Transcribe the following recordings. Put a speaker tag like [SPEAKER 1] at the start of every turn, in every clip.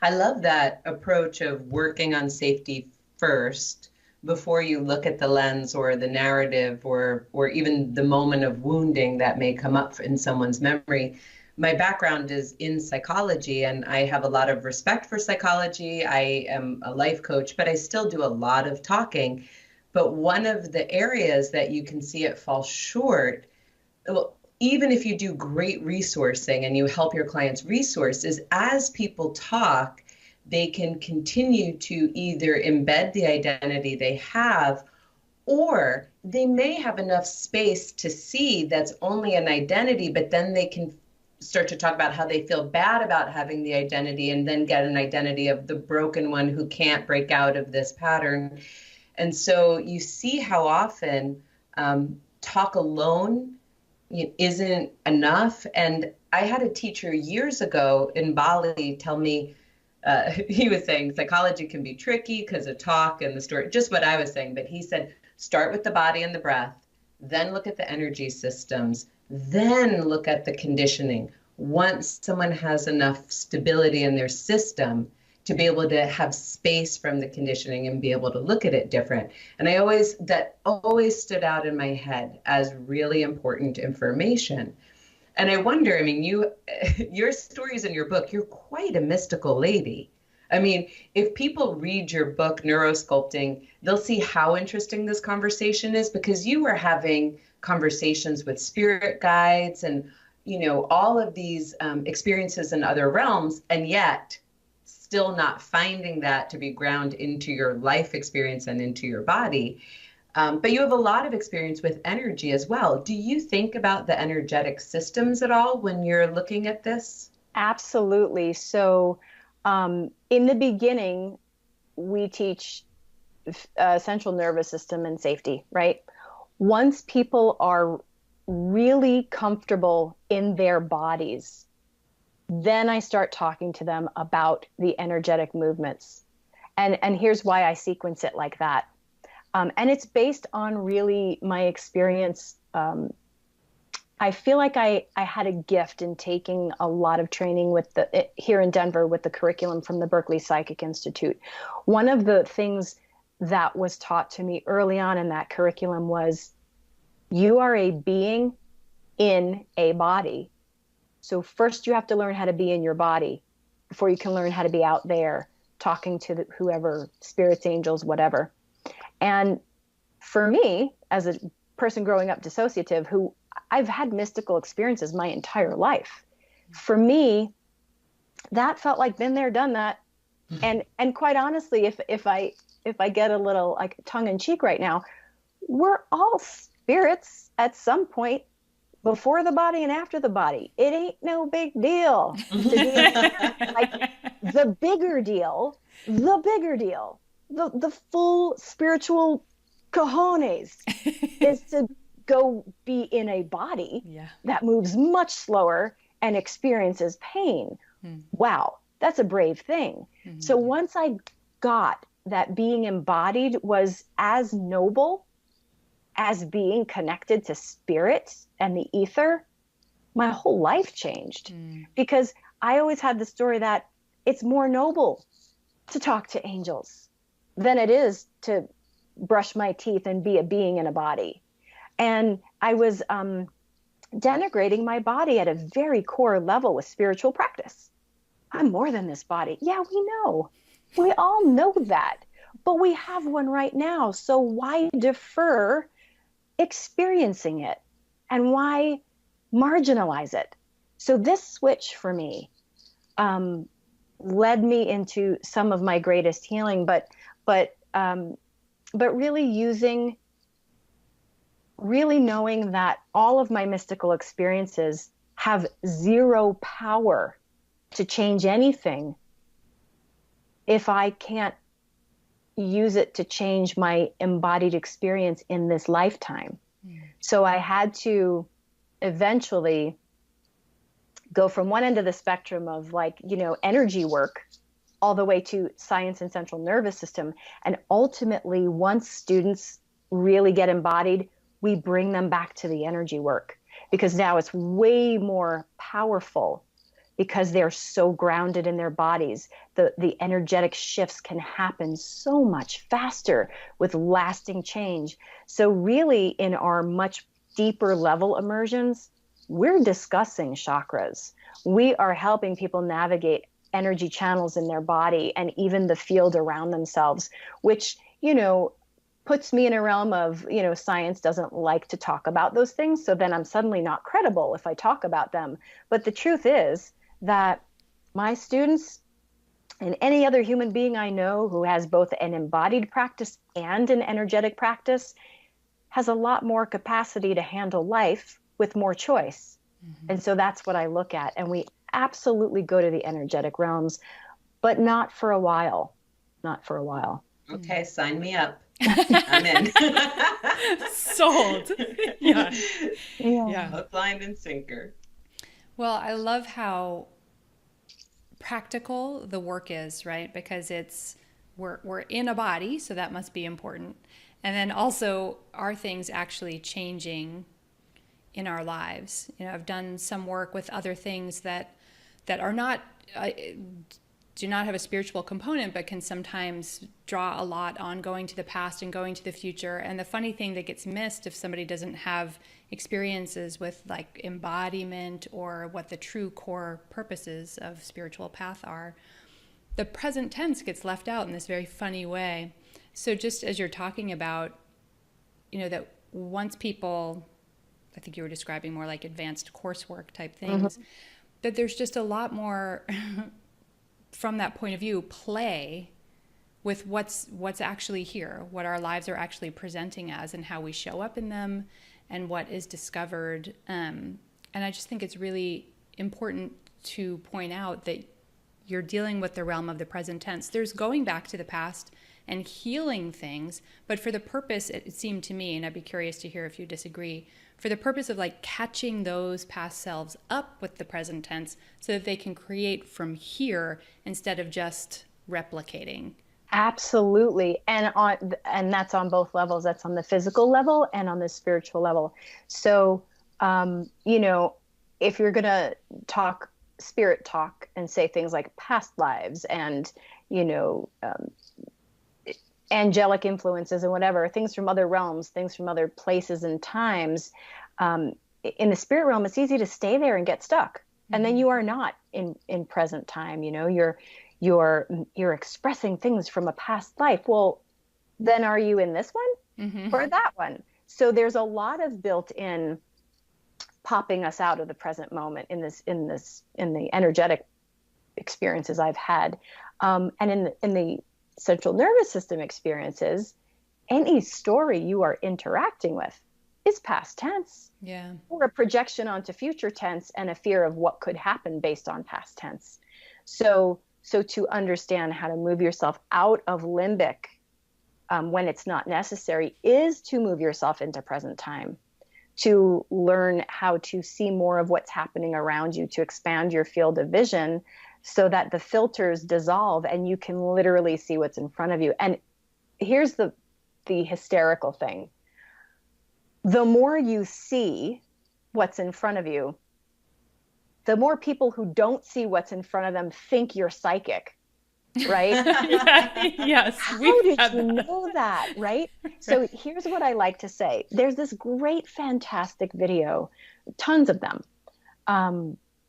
[SPEAKER 1] I love that approach of working on safety first before you look at the lens or the narrative or even the moment of wounding that may come up in someone's memory. My background is in psychology, and I have a lot of respect for psychology. I am a life coach, but I still do a lot of talking. But one of the areas that you can see it fall short, well, even if you do great resourcing and you help your clients resource, is as people talk, they can continue to either embed the identity they have, or they may have enough space to see that's only an identity, but then they can start to talk about how they feel bad about having the identity and then get an identity of the broken one who can't break out of this pattern. And so you see how often talk alone isn't enough. And I had a teacher years ago in Bali tell me, he was saying psychology can be tricky because of talk and the story, just what I was saying. But he said, start with the body and the breath, then look at the energy systems, then look at the conditioning. Once someone has enough stability in their system to be able to have space from the conditioning and be able to look at it different. And that always stood out in my head as really important information. And I wonder, I mean, your stories in your book, you're quite a mystical lady. I mean, if people read your book, Neurosculpting, they'll see how interesting this conversation is, because you were having conversations with spirit guides and, all of these experiences in other realms, and yet still not finding that to be ground into your life experience and into your body. But you have a lot of experience with energy as well. Do you think about the energetic systems at all when you're looking at this?
[SPEAKER 2] Absolutely. So in the beginning, we teach central nervous system and safety, right? Once people are really comfortable in their bodies, then I start talking to them about the energetic movements. And here's why I sequence it like that. And it's based on really my experience. I feel like I had a gift in taking a lot of training here in Denver with the curriculum from the Berkeley Psychic Institute. One of the things that was taught to me early on in that curriculum was, you are a being in a body. So first you have to learn how to be in your body before you can learn how to be out there talking to whoever, spirits, angels, whatever. And for me, as a person growing up dissociative, who I've had mystical experiences my entire life, for me, that felt like been there, done that. And quite honestly, if I get a little like tongue in cheek right now, we're all spirits at some point before the body and after the body. It ain't no big deal to be like the bigger deal, the full spiritual cojones is to go be in a body that moves much slower and experiences pain. Wow, that's a brave thing. So once I got that being embodied was as noble as being connected to spirit and the ether, my whole life changed. Because I always had the story that it's more noble to talk to angels than it is to brush my teeth and be a being in a body. And I was denigrating my body at a very core level with spiritual practice. I'm more than this body. Yeah, we know. We all know that. But we have one right now. So why defer experiencing it? And why marginalize it? So this switch for me led me into some of my greatest healing, but really knowing that all of my mystical experiences have zero power to change anything if I can't use it to change my embodied experience in this lifetime. So I had to eventually go from one end of the spectrum of energy work all the way to science and central nervous system. And ultimately, once students really get embodied, we bring them back to the energy work, because now it's way more powerful because they're so grounded in their bodies. The energetic shifts can happen so much faster with lasting change. So really, in our much deeper level immersions, we're discussing chakras. We are helping people navigate energy channels in their body and even the field around themselves, which, puts me in a realm of, science doesn't like to talk about those things. So then I'm suddenly not credible if I talk about them. But the truth is that my students and any other human being I know who has both an embodied practice and an energetic practice has a lot more capacity to handle life with more choice. Mm-hmm. And so that's what I look at. And we absolutely go to the energetic realms, but not for a while. Not for a while.
[SPEAKER 1] Okay, sign me up. I'm in.
[SPEAKER 3] Sold. Yeah.
[SPEAKER 1] Hook, line, and sinker.
[SPEAKER 3] Well, I love how practical the work is, right? Because we're in a body, so that must be important. And then also, are things actually changing in our lives? I've done some work with other things that are not do not have a spiritual component, but can sometimes draw a lot on going to the past and going to the future. And the funny thing that gets missed if somebody doesn't have experiences with like embodiment or what the true core purposes of spiritual path are, the present tense gets left out in this very funny way. So just as you're talking about, that once people, I think you were describing more like advanced coursework type things, mm-hmm. that there's just a lot more from that point of view, play with what's actually here, what our lives are actually presenting as and how we show up in them and what is discovered. And I just think it's really important to point out that you're dealing with the realm of the present tense. There's going back to the past and healing things, but for the purpose, it seemed to me, and I'd be curious to hear if you disagree, for the purpose of like catching those past selves up with the present tense so that they can create from here instead of just replicating.
[SPEAKER 2] Absolutely. And that's on both levels. That's on the physical level and on the spiritual level. So, if you're going to talk spirit talk and say things like past lives and, angelic influences and whatever, things from other realms, things from other places and times. In the spirit realm, it's easy to stay there and get stuck. Mm-hmm. And then you are not in present time. You're expressing things from a past life. Well, then are you in this one mm-hmm. or that one? So there's a lot of built-in popping us out of the present moment in the energetic experiences I've had. And in the central nervous system experiences, any story you are interacting with is past tense.
[SPEAKER 3] Yeah.
[SPEAKER 2] Or a projection onto future tense and a fear of what could happen based on past tense. So to understand how to move yourself out of limbic when it's not necessary is to move yourself into present time, to learn how to see more of what's happening around you, to expand your field of vision so that the filters dissolve and you can literally see what's in front of you. And here's the hysterical thing. The more you see what's in front of you, the more people who don't see what's in front of them think you're psychic, right?
[SPEAKER 3] Yes.
[SPEAKER 2] How did you know that, right? So here's what I like to say. There's this great, fantastic video, tons of them.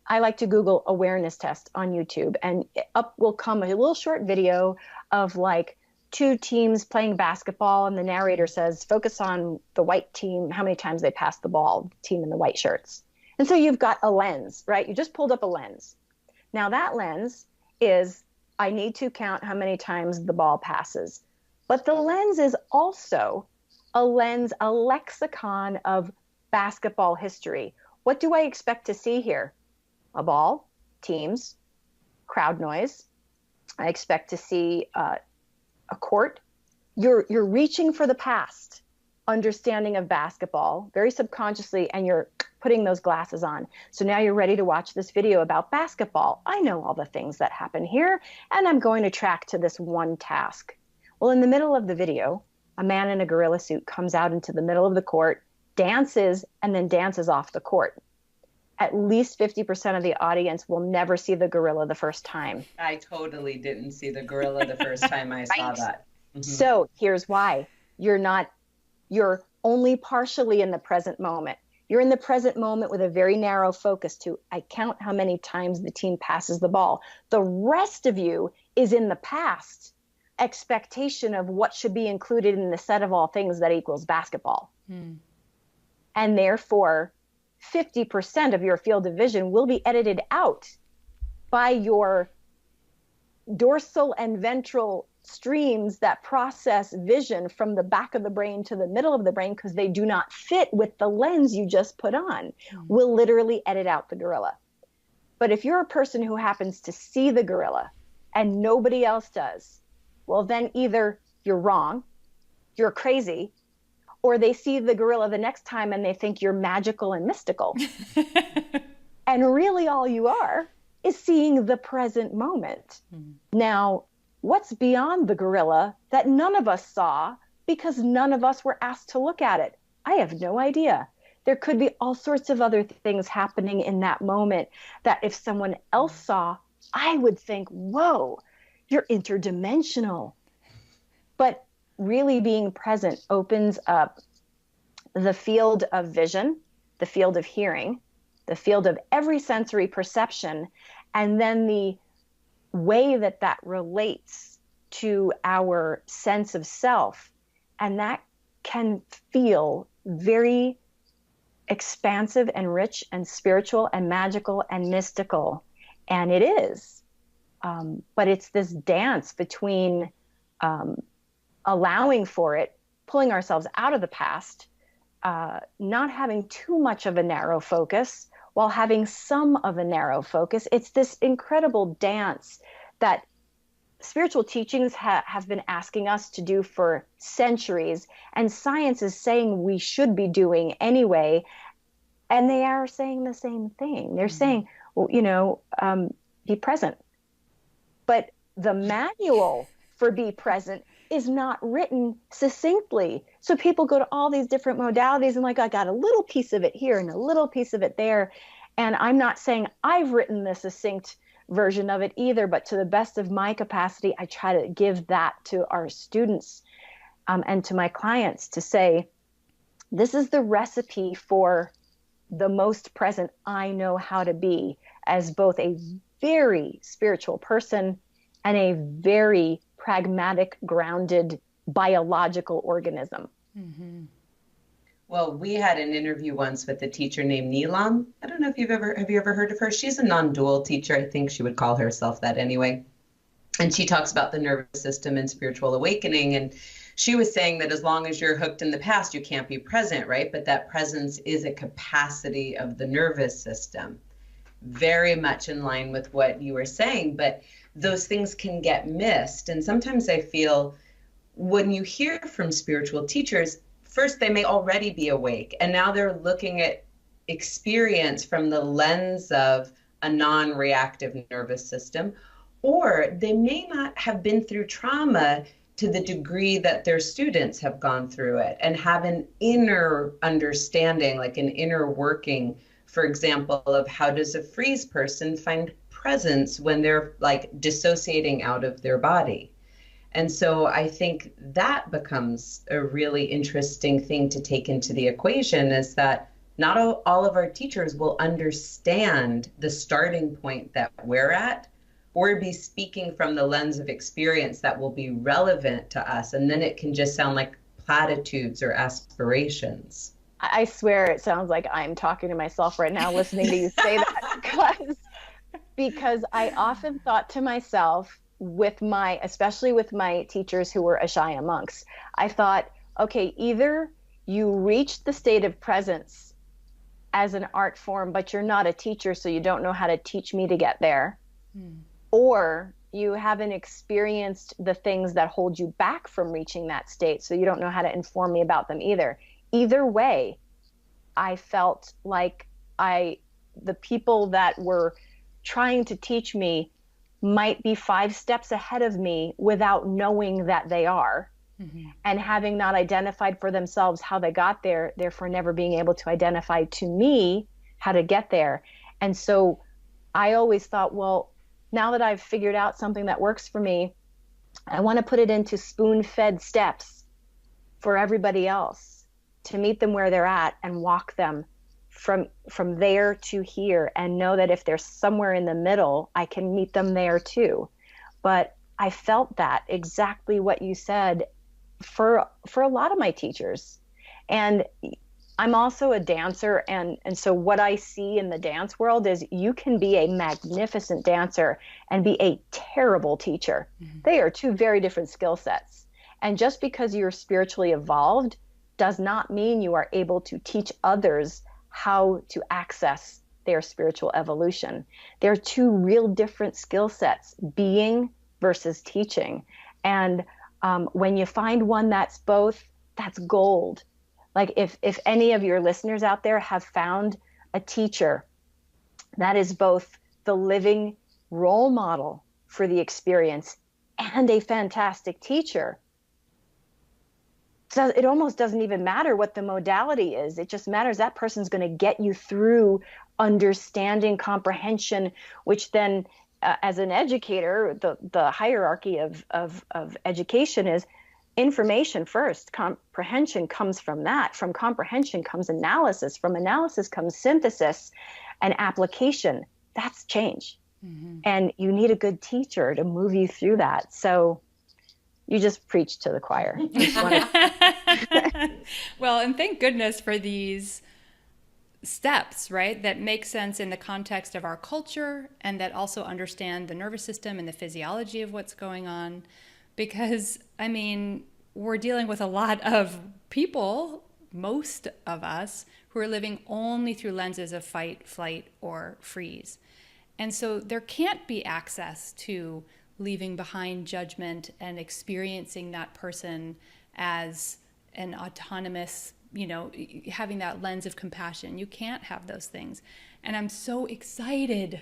[SPEAKER 2] I like to Google awareness test on YouTube, and up will come a little short video of like two teams playing basketball, and the narrator says, focus on the white team, how many times they passed the ball, team in the white shirts. And so you've got a lens, right? You just pulled up a lens. Now that lens is, I need to count how many times the ball passes. But the lens is also a lens, a lexicon of basketball history. What do I expect to see here? A ball, teams, crowd noise. I expect to see a court. You're reaching for the past understanding of basketball very subconsciously, and you're putting those glasses on. So now you're ready to watch this video about basketball. I know all the things that happen here, and I'm going to track to this one task. Well, in the middle of the video, a man in a gorilla suit comes out into the middle of the court, dances, and then dances off the court. at least 50% of the audience will never see the gorilla the first time.
[SPEAKER 1] I totally didn't see the gorilla the first time I saw that. Mm-hmm.
[SPEAKER 2] So here's why. You're only partially in the present moment. You're in the present moment with a very narrow focus to, I count how many times the team passes the ball. The rest of you is in the past expectation of what should be included in the set of all things that equals basketball. And therefore, 50% of your field of vision will be edited out by your dorsal and ventral streams that process vision from the back of the brain to the middle of the brain, because they do not fit with the lens you just put on, will literally edit out the gorilla. But if you're a person who happens to see the gorilla and nobody else does, well, then either you're wrong, you're crazy, or they see the gorilla the next time and they think you're magical and mystical. And really all you are is seeing the present moment. Now, what's beyond the gorilla that none of us saw because none of us were asked to look at it? I have no idea. There could be all sorts of other things happening in that moment that if someone else saw, I would think, whoa, you're interdimensional. But really being present opens up the field of vision, the field of hearing, the field of every sensory perception, and then the way that that relates to our sense of self. And that can feel very expansive and rich and spiritual and magical and mystical. And it is. But it's this dance between allowing for it, pulling ourselves out of the past, not having too much of a narrow focus while having some of a narrow focus. It's this incredible dance that spiritual teachings have been asking us to do for centuries, and science is saying we should be doing anyway. And they are saying the same thing. They're saying, well, be present. But the manual for be present is not written succinctly. So people go to all these different modalities and like, I got a little piece of it here and a little piece of it there. And I'm not saying I've written the succinct version of it either, but to the best of my capacity, I try to give that to our students and to my clients to say, this is the recipe for the most present I know how to be as both a very spiritual person and a very pragmatic, grounded, biological organism.
[SPEAKER 1] Mm-hmm. Well, we had an interview once with a teacher named Neelam. I don't know if have you ever heard of her? She's a non-dual teacher. I think she would call herself that anyway. And she talks about the nervous system and spiritual awakening. And she was saying that as long as you're hooked in the past, you can't be present, right? But that presence is a capacity of the nervous system. Very much in line with what you were saying, but those things can get missed. And sometimes I feel when you hear from spiritual teachers, first, they may already be awake, and now they're looking at experience from the lens of a non-reactive nervous system, or they may not have been through trauma to the degree that their students have gone through it and have an inner understanding, like an inner working, for example, of how does a freeze person find presence when they're like dissociating out of their body. And so I think that becomes a really interesting thing to take into the equation, is that not all of our teachers will understand the starting point that we're at, or be speaking from the lens of experience that will be relevant to us. And then it can just sound like platitudes or aspirations.
[SPEAKER 2] I swear it sounds like I'm talking to myself right now listening to you say that, because I often thought to myself, especially with my teachers who were Ashaya monks, I thought, okay, either you reach the state of presence as an art form, but you're not a teacher, so you don't know how to teach me to get there, or you haven't experienced the things that hold you back from reaching that state, so you don't know how to inform me about them either. Either way, I felt like the people that were trying to teach me might be 5 steps ahead of me without knowing that they are, and having not identified for themselves how they got there, therefore never being able to identify to me how to get there. And so I always thought, well, now that I've figured out something that works for me, I want to put it into spoon-fed steps for everybody else, to meet them where they're at and walk them from there to here, and know that if they're somewhere in the middle, I can meet them there too. But I felt that exactly what you said for a lot of my teachers. And I'm also a dancer, and so what I see in the dance world is you can be a magnificent dancer and be a terrible teacher. Mm-hmm. They are two very different skill sets. And just because you're spiritually evolved does not mean you are able to teach others how to access their spiritual evolution. They're two real different skill sets, being versus teaching. And when you find one that's both, that's gold. Like if any of your listeners out there have found a teacher that is both the living role model for the experience and a fantastic teacher, so it almost doesn't even matter what the modality is. It just matters that person's going to get you through understanding, comprehension, which then as an educator, the hierarchy of education is information first. Comprehension comes from that. From comprehension comes analysis. From analysis comes synthesis and application. That's change. Mm-hmm. And you need a good teacher to move you through that. So you just preach to the choir.
[SPEAKER 3] Well, and thank goodness for these steps, right? That make sense in the context of our culture, and that also understand the nervous system and the physiology of what's going on. Because, I mean, we're dealing with a lot of people, most of us, who are living only through lenses of fight, flight, or freeze. And so there can't be access to leaving behind judgment and experiencing that person as an autonomous, having that lens of compassion. You can't have those things. And I'm so excited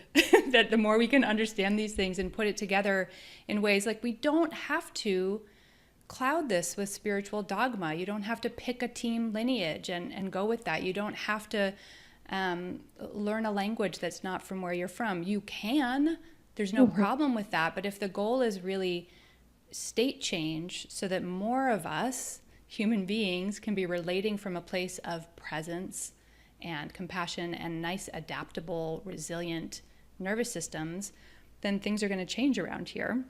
[SPEAKER 3] that the more we can understand these things and put it together in ways like, we don't have to cloud this with spiritual dogma. You don't have to pick a team lineage and go with that. You don't have to learn a language that's not from where you're from. You can. There's no problem with that. But if the goal is really state change so that more of us, human beings, can be relating from a place of presence and compassion and nice, adaptable, resilient nervous systems, then things are going to change around here.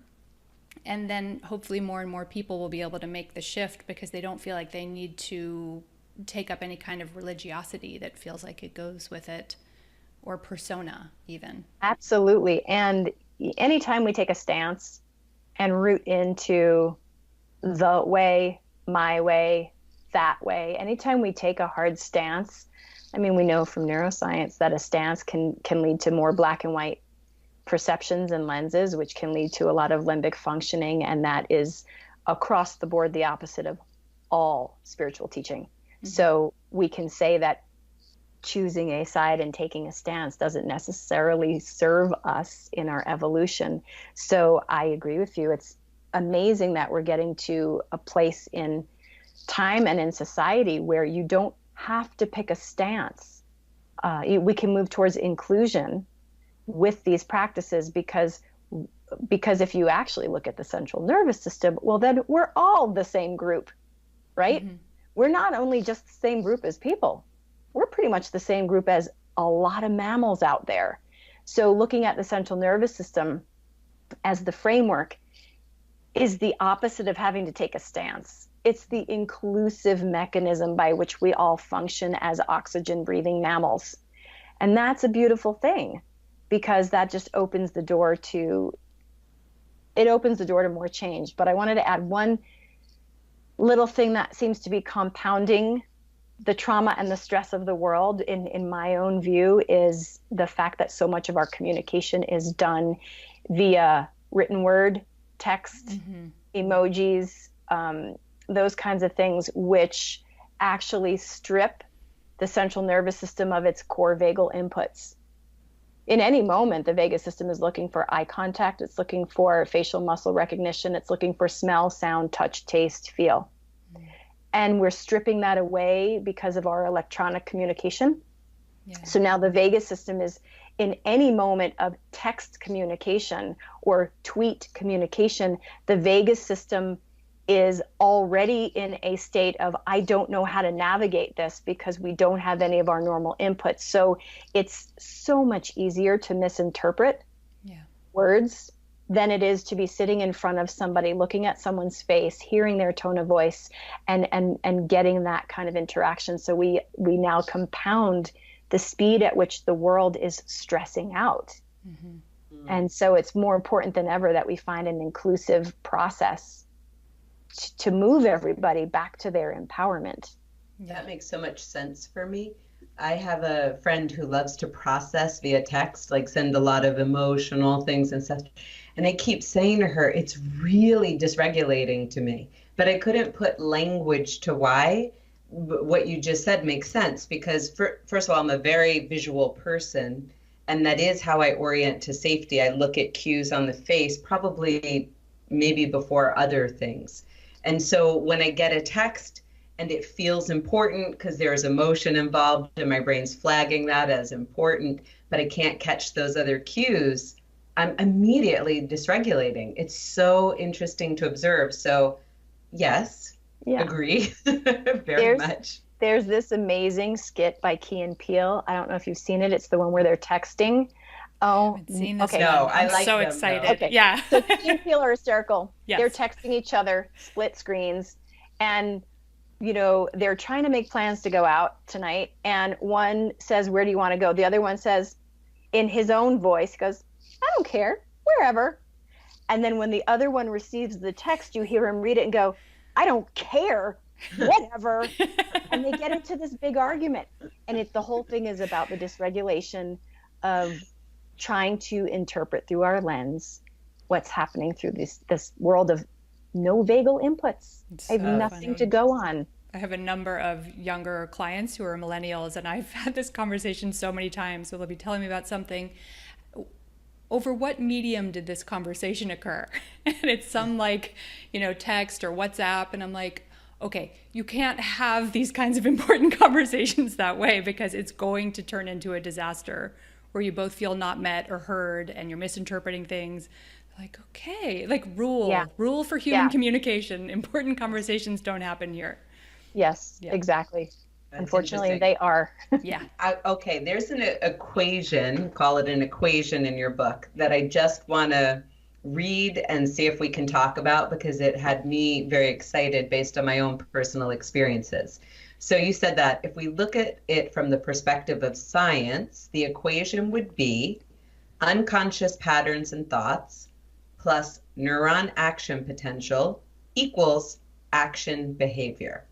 [SPEAKER 3] And then hopefully more and more people will be able to make the shift because they don't feel like they need to take up any kind of religiosity that feels like it goes with it, or persona even.
[SPEAKER 2] Absolutely. And anytime we take a stance and root into the way, my way, that way, anytime we take a hard stance, I mean, we know from neuroscience that a stance can lead to more black and white perceptions and lenses, which can lead to a lot of limbic functioning. And that is across the board the opposite of all spiritual teaching. Mm-hmm. So we can say that choosing a side and taking a stance doesn't necessarily serve us in our evolution. So I agree with you. It's amazing that we're getting to a place in time and in society where you don't have to pick a stance. We can move towards inclusion with these practices because if you actually look at the central nervous system, well, then we're all the same group, right? Mm-hmm. We're not only just the same group as people. We're pretty much the same group as a lot of mammals out there. So looking at the central nervous system as the framework is the opposite of having to take a stance. It's the inclusive mechanism by which we all function as oxygen-breathing mammals. And that's a beautiful thing because that just opens the door to more change. But I wanted to add one little thing that seems to be compounding the trauma and the stress of the world in my own view is the fact that so much of our communication is done via written word, text, emojis, those kinds of things, which actually strip the central nervous system of its core vagal inputs. In any moment, the vagus system is looking for eye contact. It's looking for facial muscle recognition. It's looking for smell, sound, touch, taste, feel. And we're stripping that away because of our electronic communication.
[SPEAKER 3] Yeah.
[SPEAKER 2] So now the vagus system is in any moment of text communication or tweet communication, the vagus system is already in a state of, I don't know how to navigate this because we don't have any of our normal inputs. So it's so much easier to misinterpret words than it is to be sitting in front of somebody, looking at someone's face, hearing their tone of voice, and getting that kind of interaction. So we now compound the speed at which the world is stressing out. Mm-hmm. And so it's more important than ever that we find an inclusive process to move everybody back to their empowerment.
[SPEAKER 1] That makes so much sense for me. I have a friend who loves to process via text, like send a lot of emotional things and stuff. And I keep saying to her, it's really dysregulating to me. But I couldn't put language to why. What you just said makes sense because, first of all, I'm a very visual person. And that is how I orient to safety. I look at cues on the face, probably maybe before other things. And so when I get a text and it feels important because there's emotion involved and my brain's flagging that as important, but I can't catch those other cues, I'm immediately dysregulating. It's so interesting to observe. So yes, agree very much.
[SPEAKER 2] There's this amazing skit by Key and Peele. I don't know if you've seen it. It's the one where they're texting. Oh,
[SPEAKER 3] I haven't seen this
[SPEAKER 2] okay.
[SPEAKER 3] one.
[SPEAKER 1] No, I like
[SPEAKER 3] so
[SPEAKER 1] them,
[SPEAKER 3] excited.
[SPEAKER 1] though.
[SPEAKER 2] Okay.
[SPEAKER 3] Yeah.
[SPEAKER 2] So Key and Peele are hysterical.
[SPEAKER 3] Yes.
[SPEAKER 2] They're texting each other, split screens, and they're trying to make plans to go out tonight. And one says, "Where do you want to go?" The other one says, in his own voice, goes, "I don't care, wherever." And then when the other one receives the text, you hear him read it and go, "I don't care, whatever." And they get into this big argument. And the whole thing is about the dysregulation of trying to interpret through our lens what's happening through this world of no vagal inputs. I have nothing to go on.
[SPEAKER 3] I have a number of younger clients who are millennials, and I've had this conversation so many times. So they'll be telling me about something. Over what medium did this conversation occur? And it's some text or WhatsApp. And I'm like, okay, you can't have these kinds of important conversations that way because it's going to turn into a disaster where you both feel not met or heard and you're misinterpreting things. Like, okay, rule for human communication. Important conversations don't happen here.
[SPEAKER 2] Yes, exactly. That's unfortunately, they are.
[SPEAKER 3] Yeah.
[SPEAKER 1] Okay, there's an equation, call it an equation in your book, that I just want to read and see if we can talk about because it had me very excited based on my own personal experiences. So you said that if we look at it from the perspective of science, the equation would be unconscious patterns and thoughts plus neuron action potential equals action behavior.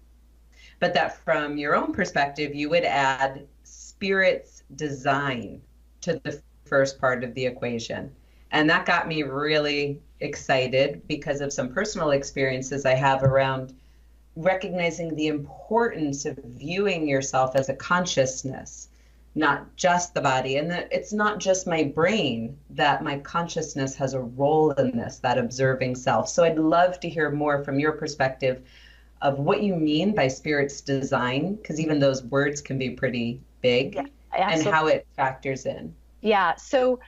[SPEAKER 1] But that from your own perspective, you would add spirit's design to the first part of the equation. And that got me really excited because of some personal experiences I have around recognizing the importance of viewing yourself as a consciousness, not just the body. And that it's not just my brain, that my consciousness has a role in this, that observing self. So I'd love to hear more from your perspective of what you mean by spirit's design, because even those words can be pretty big, and how it factors in.
[SPEAKER 2] Yeah. So,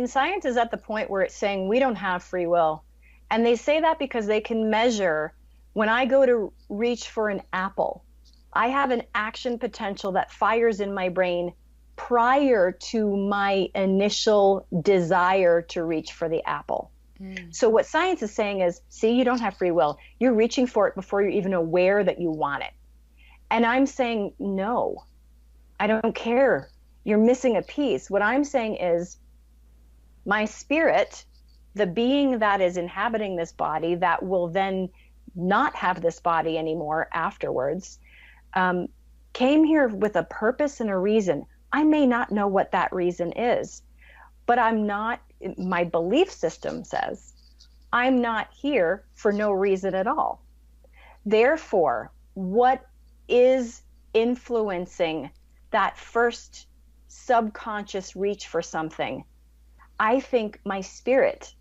[SPEAKER 2] science is at the point where it's saying we don't have free will. And they say that because they can measure when I go to reach for an apple, I have an action potential that fires in my brain prior to my initial desire to reach for the apple. So what science is saying is, see, you don't have free will. You're reaching for it before you're even aware that you want it. And I'm saying, no, I don't care. You're missing a piece. What I'm saying is my spirit, the being that is inhabiting this body that will then not have this body anymore afterwards, came here with a purpose and a reason. I may not know what that reason is, but my belief system says I'm not here for no reason at all. Therefore, what is influencing that first subconscious reach for something? I think my spirit,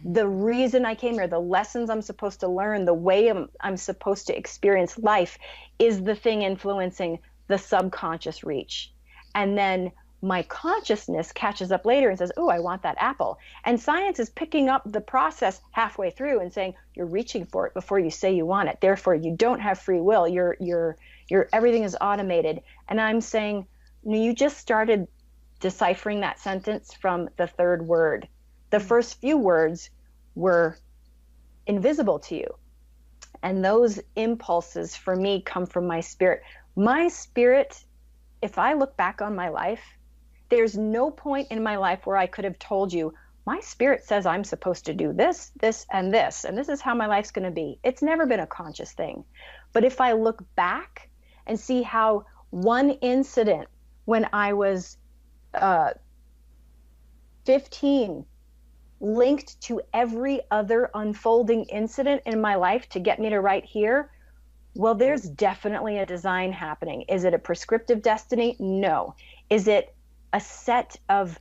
[SPEAKER 2] the reason I came here, the lessons I'm supposed to learn, the way I'm supposed to experience life is the thing influencing the subconscious reach. And then my consciousness catches up later and says, oh, I want that apple. And science is picking up the process halfway through and saying, you're reaching for it before you say you want it. Therefore, you don't have free will. Everything is automated. And I'm saying, no, you just started deciphering that sentence from the third word. The first few words were invisible to you. And those impulses for me come from my spirit. My spirit, if I look back on my life, there's no point in my life where I could have told you, my spirit says I'm supposed to do this, this, and this is how my life's going to be. It's never been a conscious thing. But if I look back and see how one incident when I was 15 linked to every other unfolding incident in my life to get me to right here, well, there's definitely a design happening. Is it a prescriptive destiny? No. Is it a set of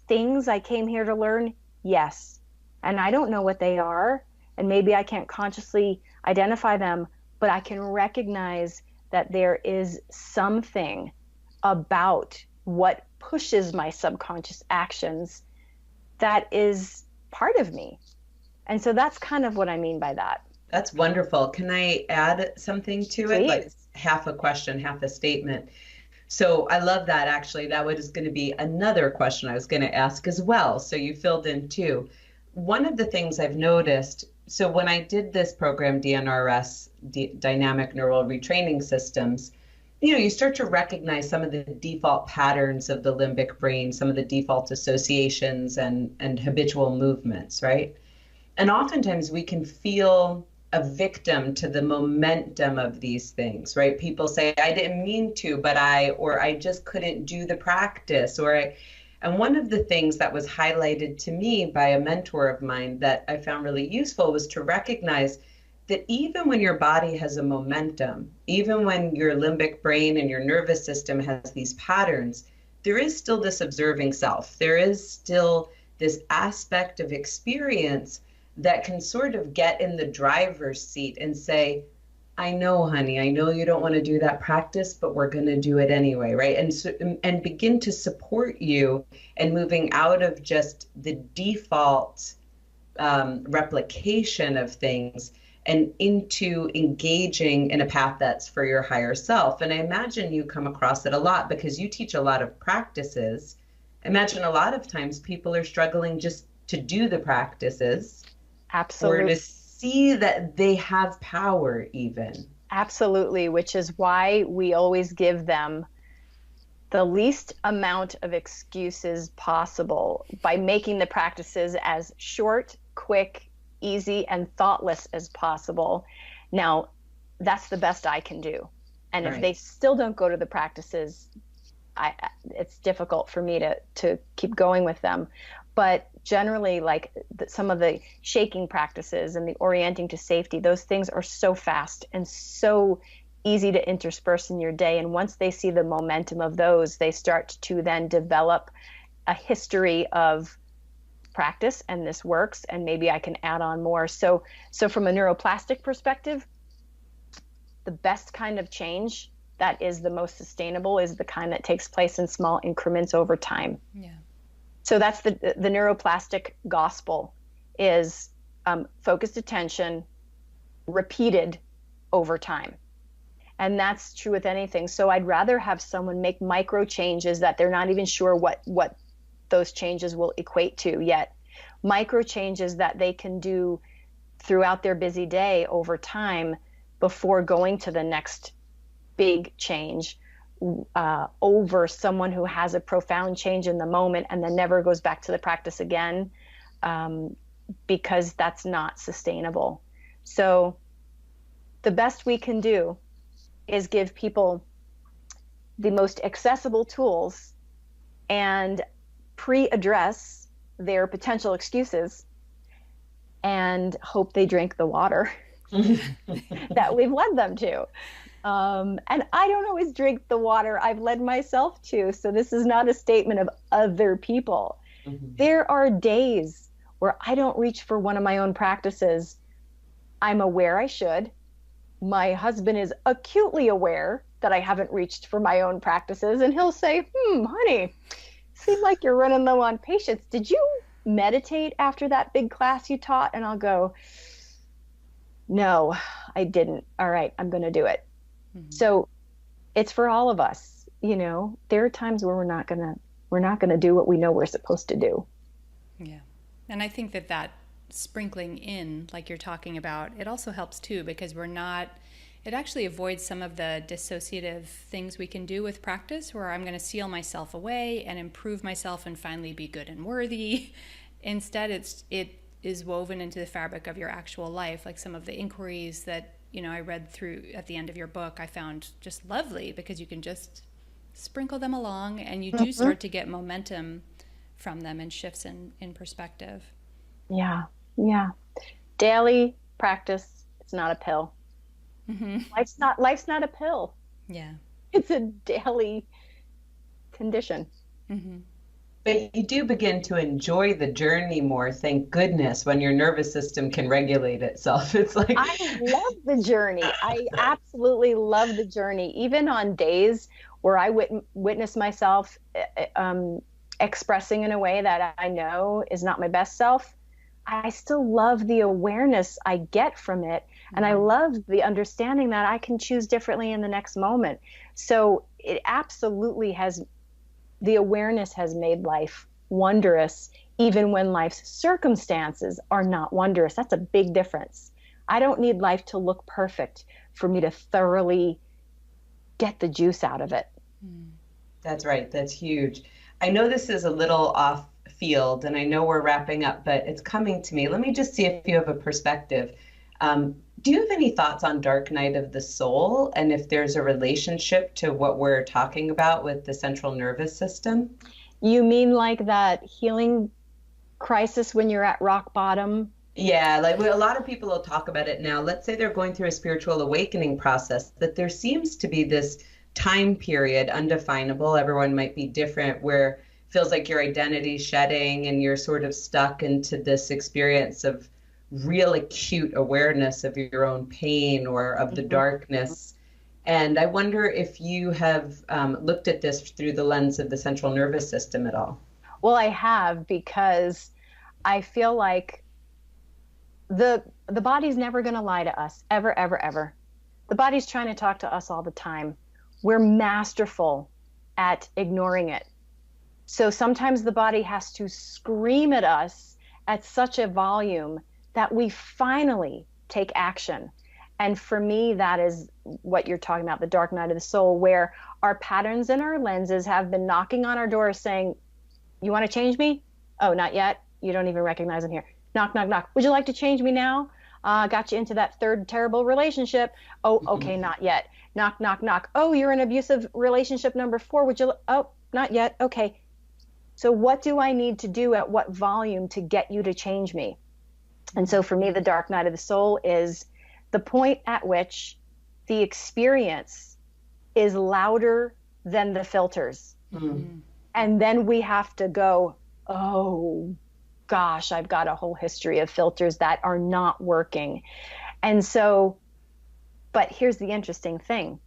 [SPEAKER 2] things I came here to learn? Yes. And I don't know what they are, and maybe I can't consciously identify them, but I can recognize that there is something about what pushes my subconscious actions that is part of me. And so that's kind of what I mean by that.
[SPEAKER 1] That's wonderful. Can I add something to it?
[SPEAKER 2] Please.
[SPEAKER 1] Like half a question, half a statement. So I love that. Actually, that was going to be another question I was going to ask as well. So you filled in too. One of the things I've noticed, so when I did this program, DNRS, Dynamic Neural Retraining Systems, you start to recognize some of the default patterns of the limbic brain, some of the default associations and habitual movements, right? And oftentimes we can feel a victim to the momentum of these things, right? People say, I didn't mean to, but I just couldn't do the practice, and one of the things that was highlighted to me by a mentor of mine that I found really useful was to recognize that even when your body has a momentum, even when your limbic brain and your nervous system has these patterns, there is still this observing self. There is still this aspect of experience that can sort of get in the driver's seat and say, I know, honey, I know you don't want to do that practice, but we're going to do it anyway, right? And begin to support you and moving out of just the default replication of things and into engaging in a path that's for your higher self. And I imagine you come across it a lot because you teach a lot of practices. I imagine a lot of times people are struggling just to do the practices.
[SPEAKER 2] Absolutely.
[SPEAKER 1] Or to see that they have power even.
[SPEAKER 2] Absolutely, which is why we always give them the least amount of excuses possible by making the practices as short, quick, easy, and thoughtless as possible. Now, that's the best I can do. And
[SPEAKER 1] Right.
[SPEAKER 2] If they still don't go to the practices, it's difficult for me to keep going with them. But generally, like some of the shaking practices and the orienting to safety, those things are so fast and so easy to intersperse in your day. And once they see the momentum of those, they start to then develop a history of practice, and this works, and maybe I can add on more. So from a neuroplastic perspective, the best kind of change that is the most sustainable is the kind that takes place in small increments over time.
[SPEAKER 3] Yeah.
[SPEAKER 2] So that's the neuroplastic gospel is focused attention repeated over time. And that's true with anything. So I'd rather have someone make micro changes that they're not even sure what those changes will equate to yet. Micro changes that they can do throughout their busy day over time before going to the next big change, over someone who has a profound change in the moment and then never goes back to the practice again, because that's not sustainable. So the best we can do is give people the most accessible tools and pre-address their potential excuses and hope they drink the water that we've led them to. And I don't always drink the water I've led myself to. So this is not a statement of other people. Mm-hmm. There are days where I don't reach for one of my own practices. I'm aware I should. My husband is acutely aware that I haven't reached for my own practices. And he'll say, honey, seem like you're running low on patience. Did you meditate after that big class you taught? And I'll go, no, I didn't. All right, I'm going to do it. Mm-hmm. So it's for all of us. You know, there are times where we're not going to do what we know we're supposed to do.
[SPEAKER 3] Yeah. And I think that sprinkling in, like you're talking about, it also helps too, because it actually avoids some of the dissociative things we can do with practice, where I'm going to seal myself away and improve myself and finally be good and worthy. Instead, it is woven into the fabric of your actual life. Like some of the inquiries that, I read through at the end of your book, I found just lovely, because you can just sprinkle them along and you do start to get momentum from them and shifts in perspective.
[SPEAKER 2] Yeah. Yeah. Daily practice. It's not a pill. Mm-hmm. Life's not a pill.
[SPEAKER 3] Yeah.
[SPEAKER 2] It's a daily condition.
[SPEAKER 1] Mm-hmm. But you do begin to enjoy the journey more, thank goodness, when your nervous system can regulate itself. It's like,
[SPEAKER 2] I love the journey. I absolutely love the journey. Even on days where I witness myself expressing in a way that I know is not my best self, I still love the awareness I get from it. And I love the understanding that I can choose differently in the next moment. So it absolutely the awareness has made life wondrous, even when life's circumstances are not wondrous. That's a big difference. I don't need life to look perfect for me to thoroughly get the juice out of it.
[SPEAKER 1] That's right. That's huge. I know this is a little off field and I know we're wrapping up, but it's coming to me. Let me just see if you have a perspective. Do you have any thoughts on dark night of the soul, and if there's a relationship to what we're talking about with the central nervous system?
[SPEAKER 2] You mean like that healing crisis when you're at rock bottom?
[SPEAKER 1] Yeah, like a lot of people will talk about it now. Let's say they're going through a spiritual awakening process, that there seems to be this time period, undefinable, everyone might be different, where it feels like your identity shedding and you're sort of stuck into this experience of real acute awareness of your own pain or of the darkness. And I wonder if you have looked at this through the lens of the central nervous system at all.
[SPEAKER 2] Well, I have, because I feel like the body's never going to lie to us, ever, ever, ever. The body's trying to talk to us all the time. We're masterful at ignoring it. So sometimes the body has to scream at us at such a volume that we finally take action. And for me, that is what you're talking about, the dark night of the soul, where our patterns and our lenses have been knocking on our doors saying, you want to change me? Oh, not yet. You don't even recognize I'm here. Knock, knock, knock. Would you like to change me now? Got you into that third terrible relationship. Oh, okay, not yet. Knock, knock, knock. Oh, you're in abusive relationship number 4. Oh, not yet. Okay. So what do I need to do at what volume to get you to change me? And so for me, the dark night of the soul is the point at which the experience is louder than the filters. Mm-hmm. And then we have to go, oh, gosh, I've got a whole history of filters that are not working. And so, but here's the interesting thing.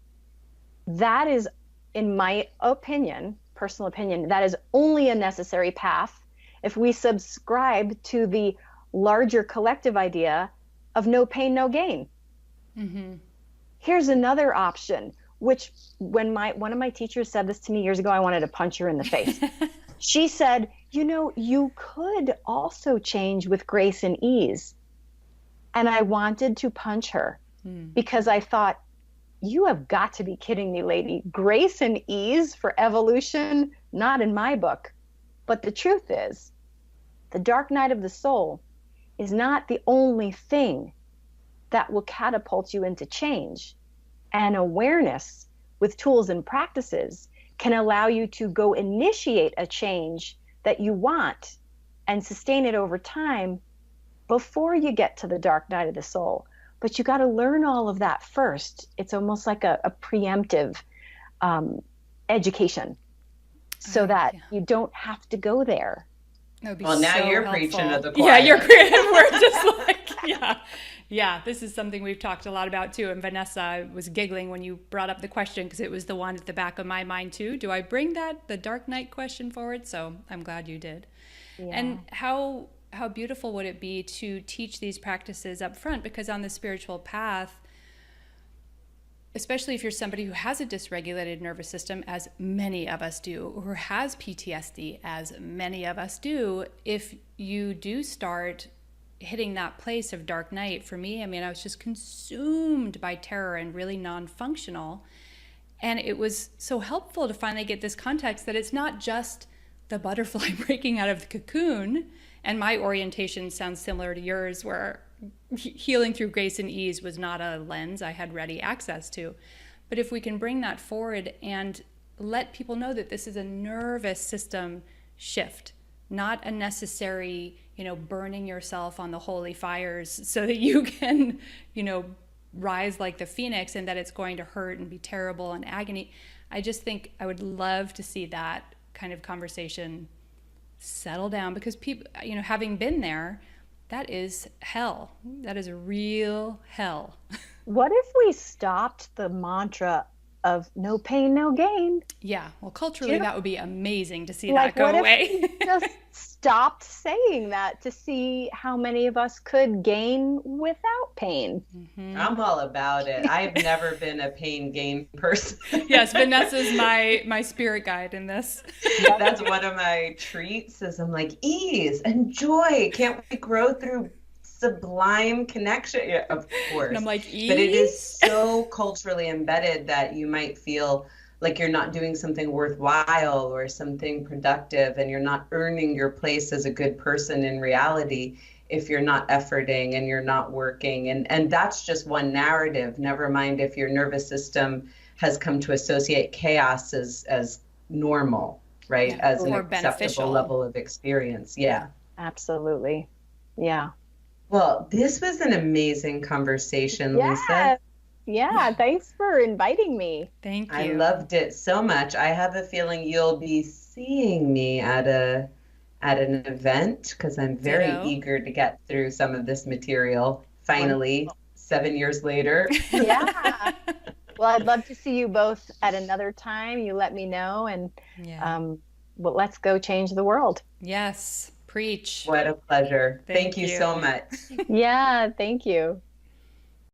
[SPEAKER 2] That is, in my opinion, personal opinion, that is only a necessary path if we subscribe to the larger collective idea of no pain, no gain. Mm-hmm. Here's another option, which when one of my teachers said this to me years ago, I wanted to punch her in the face. She said, you could also change with grace and ease. And I wanted to punch her because I thought, you have got to be kidding me, lady. Grace and ease for evolution? Not in my book. But the truth is, the dark night of the soul is not the only thing that will catapult you into change. And awareness with tools and practices can allow you to go initiate a change that you want and sustain it over time before you get to the dark night of the soul. But you got to learn all of that first. It's almost like a preemptive education so that you don't have to go there.
[SPEAKER 1] Well, now you're
[SPEAKER 3] helpful.
[SPEAKER 1] Preaching to the choir.
[SPEAKER 3] Yeah, you're preaching. We're just like, Yeah, this is something we've talked a lot about too. And Vanessa was giggling when you brought up the question because it was the one at the back of my mind too. Do I bring the Dark Night question forward? So I'm glad you did. Yeah. And how beautiful would it be to teach these practices up front? Because on the spiritual path, especially if you're somebody who has a dysregulated nervous system, as many of us do, or has PTSD, as many of us do, if you do start hitting that place of dark night, for me, I mean, I was just consumed by terror and really non-functional. And it was so helpful to finally get this context that it's not just the butterfly breaking out of the cocoon. And my orientation sounds similar to yours, where healing through grace and ease was not a lens I had ready access to. But if we can bring that forward and let people know that this is a nervous system shift, not a necessary, burning yourself on the holy fires so that you can, rise like the phoenix, and that it's going to hurt and be terrible and agony. I just think I would love to see that kind of conversation settle down, because people, having been there, that is hell. That is real hell.
[SPEAKER 2] What if we stopped the mantra of no pain, no gain?
[SPEAKER 3] Yeah, well, culturally, that would be amazing to see that go away.
[SPEAKER 2] What if we just stopped saying that to see how many of us could gain without pain?
[SPEAKER 1] Mm-hmm. I'm all about it. I've never been a pain gain person.
[SPEAKER 3] Yes, Vanessa's my spirit guide in this.
[SPEAKER 1] That's one of my treats, is I'm like, ease and joy. Can't we grow through sublime connection? Yeah, of course.
[SPEAKER 3] And I'm like, ease?
[SPEAKER 1] But it is so culturally embedded that you might feel like you're not doing something worthwhile or something productive, and you're not earning your place as a good person in reality if you're not efforting and you're not working. And that's just one narrative. Never mind if your nervous system has come to associate chaos as normal, right? Yeah, as an acceptable level of experience. Yeah.
[SPEAKER 2] Absolutely. Yeah.
[SPEAKER 1] Well, this was an amazing conversation, Lisa.
[SPEAKER 2] Yeah, thanks for inviting me.
[SPEAKER 3] Thank you.
[SPEAKER 1] I loved it so much. I have a feeling you'll be seeing me at an event, because I'm very eager to get through some of this material. Finally, 7 years later.
[SPEAKER 2] Yeah. Well, I'd love to see you both at another time. You let me know, and well, let's go change the world.
[SPEAKER 3] Yes. Preach.
[SPEAKER 1] What a pleasure. Thank you so much.
[SPEAKER 2] Yeah, thank you.